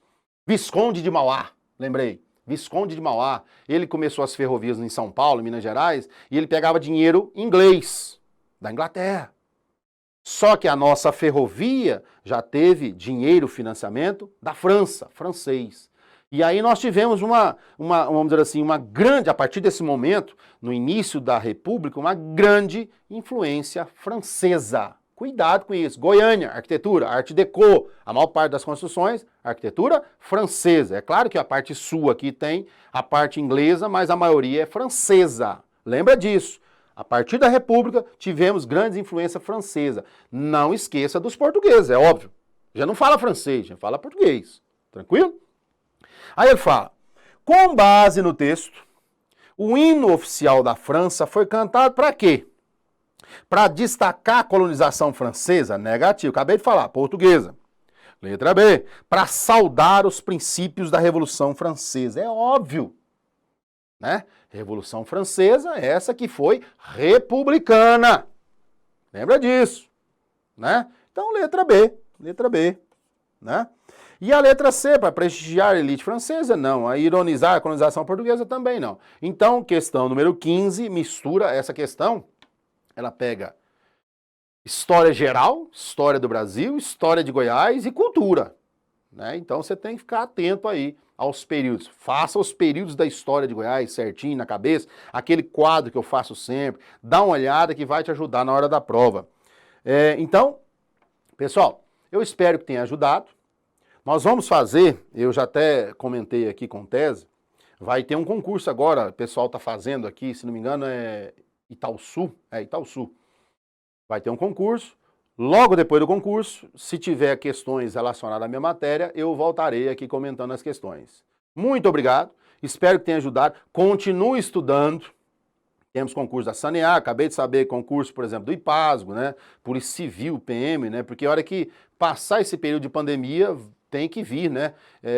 Visconde de Mauá, lembrei. Visconde de Mauá, ele começou as ferrovias em São Paulo, em Minas Gerais, e ele pegava dinheiro inglês, da Inglaterra. Só que a nossa ferrovia já teve dinheiro, financiamento da França, francês. E aí nós tivemos vamos dizer assim, uma grande, a partir desse momento, no início da República, uma grande influência francesa. Cuidado com isso. Goiânia, arquitetura, Art Deco, a maior parte das construções, arquitetura francesa. É claro que a parte sul aqui tem a parte inglesa, mas a maioria é francesa. Lembra disso. A partir da República, tivemos grande influência francesa. Não esqueça dos portugueses, é óbvio. Já não fala francês, já fala português. Tranquilo? Aí ele fala, com base no texto, o hino oficial da França foi cantado para quê? Para destacar a colonização francesa? Negativo. Acabei de falar, portuguesa. Letra B. Para saudar os princípios da Revolução Francesa. É óbvio. Né? Revolução Francesa, essa que foi republicana. Lembra disso, né? Então, letra B, né? E a letra C, para prestigiar a elite francesa, não. A ironizar a colonização portuguesa, também não. Então, questão número 15, mistura essa questão, ela pega história geral, história do Brasil, história de Goiás e cultura, né? Então, você tem que ficar atento aí aos períodos. Faça os períodos da história de Goiás certinho na cabeça, aquele quadro que eu faço sempre, dá uma olhada que vai te ajudar na hora da prova. Então, pessoal, eu espero que tenha ajudado. Nós vamos fazer, eu já até comentei aqui com o Tese, vai ter um concurso agora, o pessoal está fazendo aqui, se não me engano é Itaúsu, vai ter um concurso. Logo depois do concurso, se tiver questões relacionadas à minha matéria, eu voltarei aqui comentando as questões. Muito obrigado, espero que tenha ajudado. Continue estudando. Temos concurso da Sanear, acabei de saber concurso, por exemplo, do IPASGO, né? Polícia Civil, PM, né? Porque a hora que passar esse período de pandemia, tem que vir, né?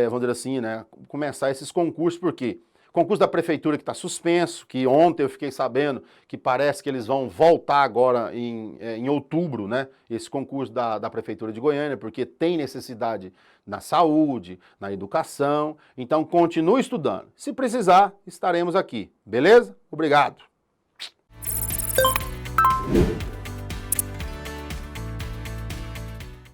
Vamos dizer assim, né? Começar esses concursos, por quê? Concurso da prefeitura que está suspenso, que ontem eu fiquei sabendo que parece que eles vão voltar agora em outubro, né? Esse concurso da prefeitura de Goiânia, porque tem necessidade na saúde, na educação. Então continue estudando. Se precisar, estaremos aqui. Beleza? Obrigado.